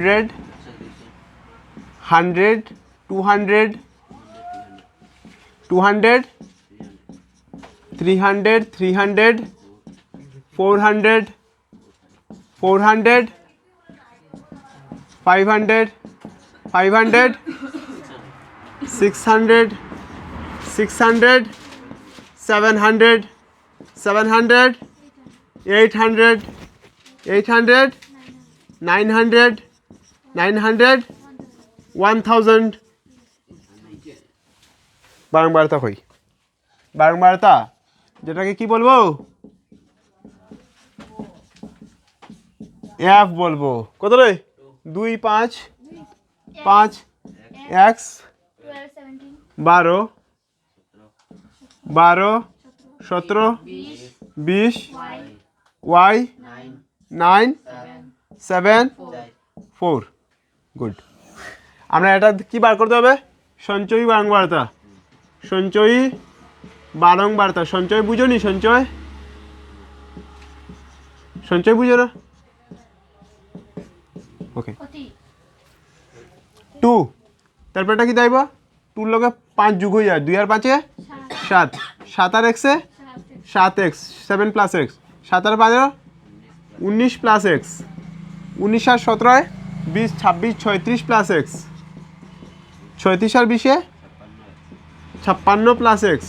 100 200 200 300 300 400 400 500 500 600 600 700 700 800 800 900 900 1000 বারংবারতা কই বারংবারতা যেটাকে কি বলবো এফ বলবো কত রে 2 5 5 x 12 12 17 20 y 9 7 4 গুড আমরা এটা কি বার করতে হবে সঞ্চয়ী বারংবারতা সঞ্চয়ী বারংবারতা সঞ্চয় বুঝো নি সঞ্চয় সঞ্চয় বুঝো না ওকে 2 তারপর এটা কি দাইব 2 লগে 5 যোগ হয়ে যায় 2 আর 5 এ 7 7 আর x এ 7x 7 প্লাস x 7 আর 5 19 প্লাস x 19 আর 17 20 26 36 প্লাস x 36 আর 20 এ 56 plus x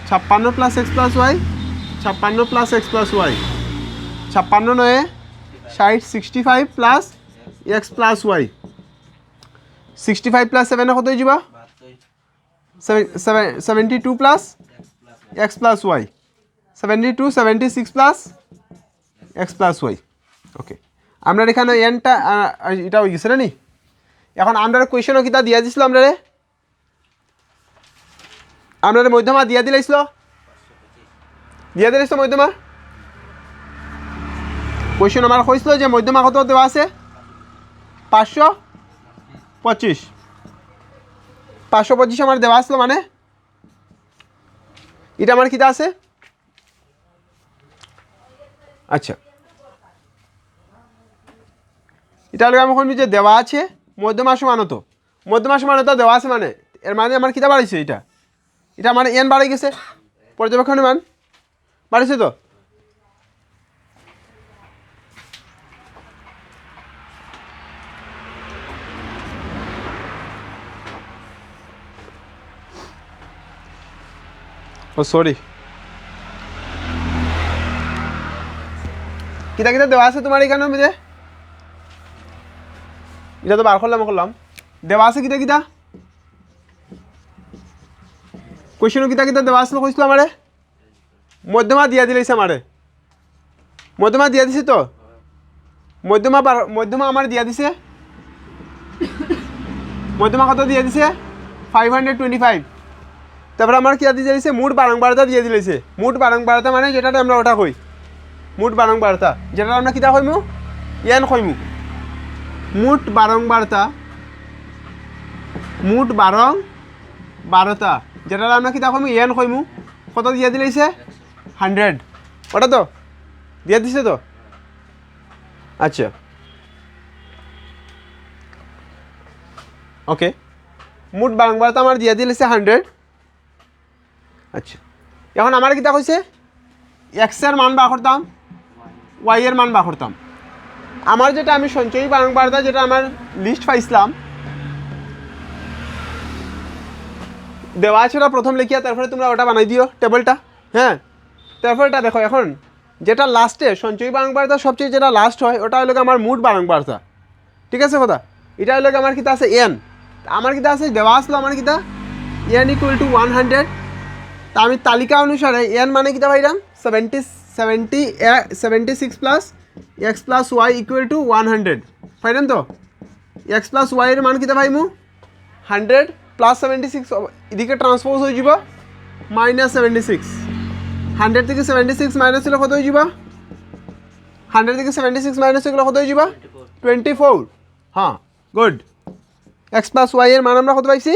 56 plus x plus y 56 plus x plus y 56 নয় 60 65 plus x plus y 65 plus 7 কত হয়ে যাব 72 plus x plus y 72 76 plus x plus y ওকে আমরা এখানে এনটা এটা হয়ে গেছে না নি এখন আমরা কোয়েশ্চনও কিতা দিয়া দিছিল আমরা মধ্যমা দিয়া দিলাইছিল মধ্যমা কোয়েশ্চন আমার কইছিল যে মধ্যমা কত দেওয়া আছে 525 525 আমার দেওয়া আসলো মানে এটা আমার কিতা আছে আচ্ছা এটা হলো আমি এখন যে দেওয়া আছে মধ্যমা সমানত দেওয়া আছে মানে এর মানে আমার কিতা বাড়াইছে এটা মানে এন বাড়াই গেছে পর্যবেক্ষণের মান বাড়িছে তো ও সরি কিতা কিতা দেওয়া আছে তোমার এখানে মধ্যে এটা তো বার করলাম দেওয়া আছে কিতা কিতা কোয়েশ্চনও কিতা কিতা দেওয়া আসলো কইছিল আমারে মধ্যমা দিয়া দিলাইছে আমারে মধ্যমা দিয়া দিছে তো মধ্যমা আমার দিয়া দিছে মধ্যমা কত দিয়া দিছে 525 তারপরে আমার কিয়া দিয়ে দিয়েছে মুঠ বারংবারতা দিয়ে দিয়েছে মুঠ বারংবারতা মানে যেটাতে আমরা ওটা কই মুঠ বারংবারতা যেটা আমরা কিতা কইমু এন কইমু মুঠ বারংবারতা যেটা আমরা কিতা কইমু এন কইমু কত দিয়ে দিয়েছে 100 ওটা তো দিয়ে দিছে তো আচ্ছা ওকে মুঠ বারংবারতা আমার দিয়ে দিয়েছে 100 আচ্ছা এখন আমার কিতা কইছে এক্স এর মান বার করতাম ওয়াই এর মান বার করতাম আমার যেটা আমি সঞ্চয়ী বারংবারতা যেটা আমার লিস্ট পাইছিলাম দেওয়া আছে ওটা প্রথম লিখিয়া তারপরে তোমরা ওটা বানাই দিও টেবিলটা হ্যাঁ তারপরে এটা দেখো এখন যেটা লাস্টে সঞ্চয়ী বারংবারতা সবচেয়ে যেটা লাস্ট হয় ওটা হলো আমার মুঠ বারংবারতা ঠিক আছে কথা এটা হলো আমার কিতা আছে এন আমার কিতা আছে দেওয়া আসলো আমার কিতা এন ইকুয়াল টু 100 তা আমি তালিকা অনুসারে এন মানে কিতা পাইলাম 76 plus x plus y equal to 100 পাইলেন তো এক্স প্লাস ওয়াই এর মান কিতা পাইমু 100 প্লাস 76 এদিকে ট্রান্সপোজ হয়ে যাব মাইনাস 76 100 থেকে 76 মাইনাস হলে কত হয়ে যাব 100 থেকে 76 মাইনাস হলে কত হয়ে যাব 24 হ্যাঁ গুড এক্স প্লাস ওয়াই এর মান আমরা কত পাইছি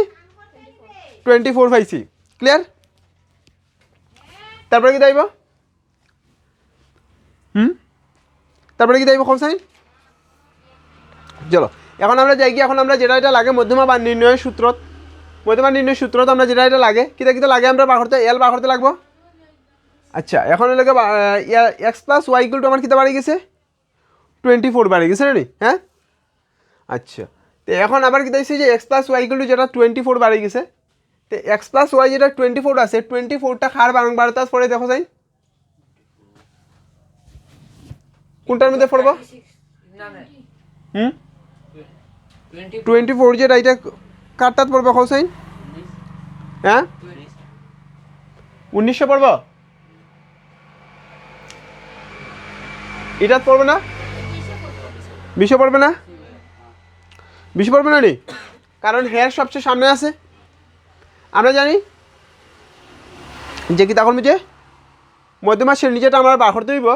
24 পাইছি ক্লিয়ার তারপরে কি দাইব তারপরে কি দাইব কোসাইন চলো এখন আমরা যাই কি এখন আমরা যেটা এটা লাগে মধ্যমা মান নির্ণয়ের সূত্রত মধ্যমা নির্ণয়ের সূত্রত আমরা যেটা এটা লাগে কিতা কিতা লাগে আমরা বার করতে এল বার করতে লাগবো আচ্ছা এখন লাগে x plus y equal to আমার কিতা বাড়ি গেছে 24 বাড়ি গেছে নি হ্যাঁ আচ্ছা তো এখন আবার কি দেখছি যে x plus y equal to যেটা 24 বাড়ি গেছে তো এক্স প্লাস ওয়াই যেটা 24 আছে 24টা খার বারংবারতা পরে দেখো যাই কোনটার মধ্যে পড়বো 24 যেটা এটা কারটাত পড়বো হোসাইন হ্যাঁ 1900 পড়বো এটাত পড়বে না 20 পড়বে না 20 পড়বে না নি কারণ হেয়ার সবচেয়ে সামনে আছে আমরা জানি যে কি তখন যে মধ্যমা শ্রেণী যেটা আমরা বার করতে হইব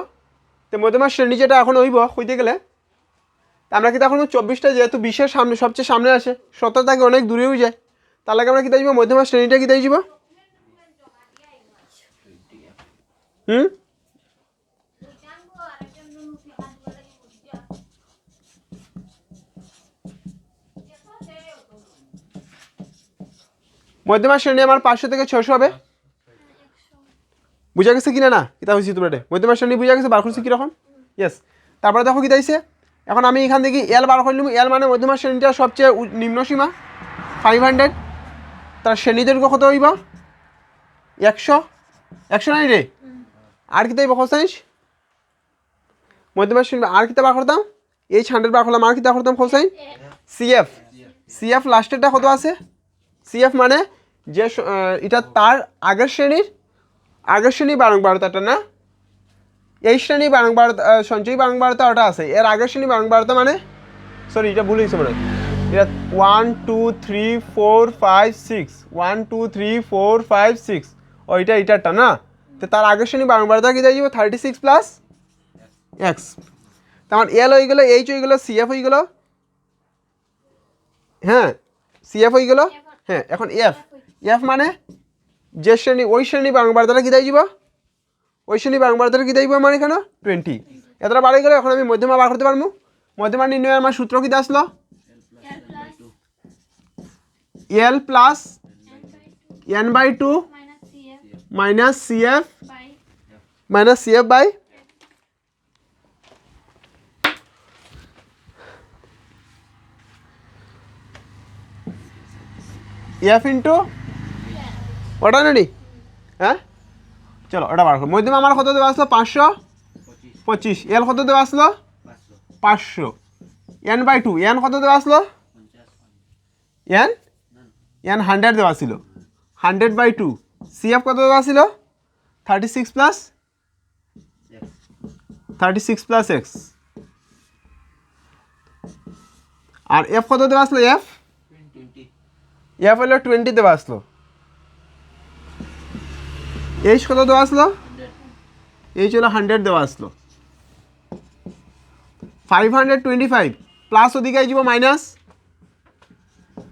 তো মধ্যমা শ্রেণী যেটা এখন হইব হইতে গেলে আমরা কি তখন 24টা যেহেতু 20-এর সামনে সবচেয়ে সামনে আসে 17 থেকে অনেক দূরে হয়ে যায় তার লাগে আমরা কি দিব মধ্যমা শ্রেণীটা কি দিব মধ্যমা শ্রেণী আমার 500 থেকে 600 হবে বুঝা গেছে কিনা না কিতা হয়েছে তোমরা মধ্যমা শ্রেণী বুঝা গেছে বার করছি কীরকম ইয়েস তারপরে দেখো কি দিয়েছে এখন আমি এখান থেকে এল বার করলাম এল মানে মধ্যমা শ্রেণীটা সবচেয়ে নিম্ন সীমা 500 তার শ্রেণী দৈর্ঘ্য কত হইব 100 নাই রে আর কি তাই হোসাইন মধ্যমা শ্রেণী আর কিতা বার করতাম এইচ 100 বার করলাম আর কিতা করতাম হোসাইন সিএফ লাস্টেরটা কত আছে সিএফ মানে যে এটা তার আগের শ্রেণী বারংবারতাটা না এই শ্রেণী বারংবারতা সঞ্চয়ী বারংবারতা ওটা আছে এর আগের শ্রেণী বারংবারতা মানে সরি এটা ভুল হয়েছে মানে এটা 1 2 3 4 5 6 1 2 3 4 5 6 ও এটাটা না তো তার আগের শ্রেণী বারংবারতা কি যাই 36 প্লাস এক্স তার এল হয়ে গেল এইচ হয়ে গেল সিএফ হয়ে গেল হ্যাঁ সিএফ হয়ে গেল হ্যাঁ এখন এফ মানে যে শ্রেণী ওই শ্রেণী বারংবারতাটা কি যাই ওই শ্রেণী বারংবারতাটা কি যাইব আমার এখানে 20 এতটা বাড়ি গেলে এখন আমি মধ্যমা বার করতে পারবো মধ্যমা নির্ণয়ের আমার সূত্র কি আসলো L plus n/2 minus CF by F into ওটা নানি হ্যাঁ চলো ওটা বার করো মধ্যমা আমার কত দেওয়া আসলো 525 এল কত দেওয়া আসলো 500 n/2 n কত দেওয়া আসলো n 100 দেওয়া ছিল 100/2 সিএফ কত দেওয়া ছিল 36 প্লাস এক্স আর এফ কত দেওয়া আসলো এফ হলো 20 দেওয়া আসলো এইচ কত দেওয়া আসলো এইচ হলো 100 দেওয়া আসলো 525 প্লাস ওদিকে আইব মাইনাস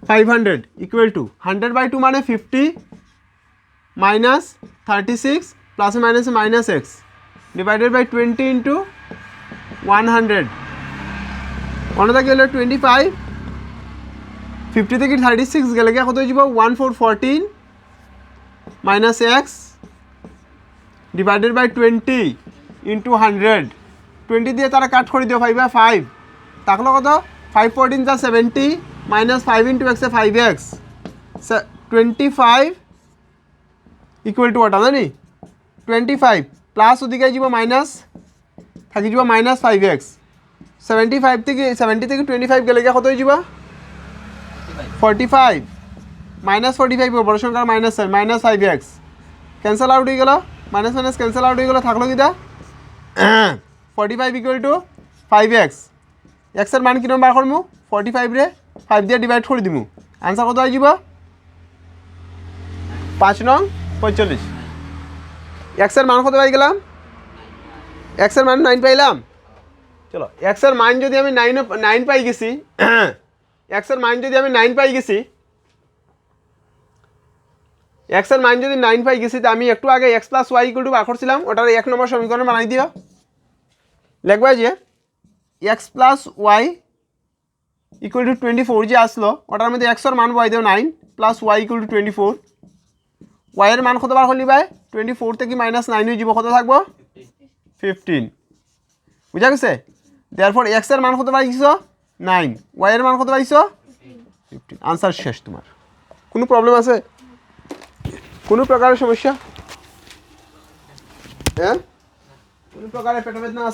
500 ইকুয়াল টু 100/2 মানে 50 মাইনাস 36 প্লাসে মাইনাসে minus x divided by 20 into 100 অন্যটা গেলে 25 50 থেকে 36 গেলে কত হয়ে যাব 1414 minus x divided by 20 into 100 20 দিয়ে তারা কাট করে দিও 5/5 তাহলে কত 514 যা 70 মাইনাস 5 ইন্টু এক্সে 5x 25 ইকুয়াল টু ওটা জানি 25 প্লাস ওদিকে যাব মাইনাস থাকি যাব মাইনাস 5x 70 থেকে 25 গেলে কত হয়ে যাব 45 মাইনাস 45 বড় সংখ্যার মাইনাস 5x ক্যান্সেল আউট হয়ে গেল মাইনাস ক্যান্সেল আউট হয়ে গেল থাকলো কিটা 45 ইকুয়াল টু 5x এক্সের মান কিরম বার করমু 45 রে 5 দিয়ে ডিভাইড করে দিমু আনসার কত হয়ে যাব 5 নং 45 এক্সের মান কত পাই গেলাম এক্সের মান 9 পাইলাম চলো এক্সের মান যদি আমি 9 পাই গেছি এক্সের মান যদি আমি 9 পাই গেছি এক্সের মান যদি 9 পাই গেছি তো আমি একটু আগে x plus y equal to বার করছিলাম ওটার 1 নম্বর সমীকরণ বানাই দিও লিখবা যে x plus y equal to 24 যে আসলো ওটার মধ্যে এক্সের মান বয় দেও 9 প্লাস ওয়াই ইকুয়াল টু 24 ওয়াইয়ের মান কত বার করলি ভাই 24 থেকে মাইনাস 9 হয়ে যাব কত থাকবো 15 বুঝা গেছে দেয়ারফর এক্সের মান কত পাইছো 9 ওয়াইয়ের মান কত পাইছো 15 আনসার শেষ তোমার কোনো প্রবলেম আছে কোনো প্রকারের সমস্যা হ্যাঁ কোনো প্রকারের পেট বেদনা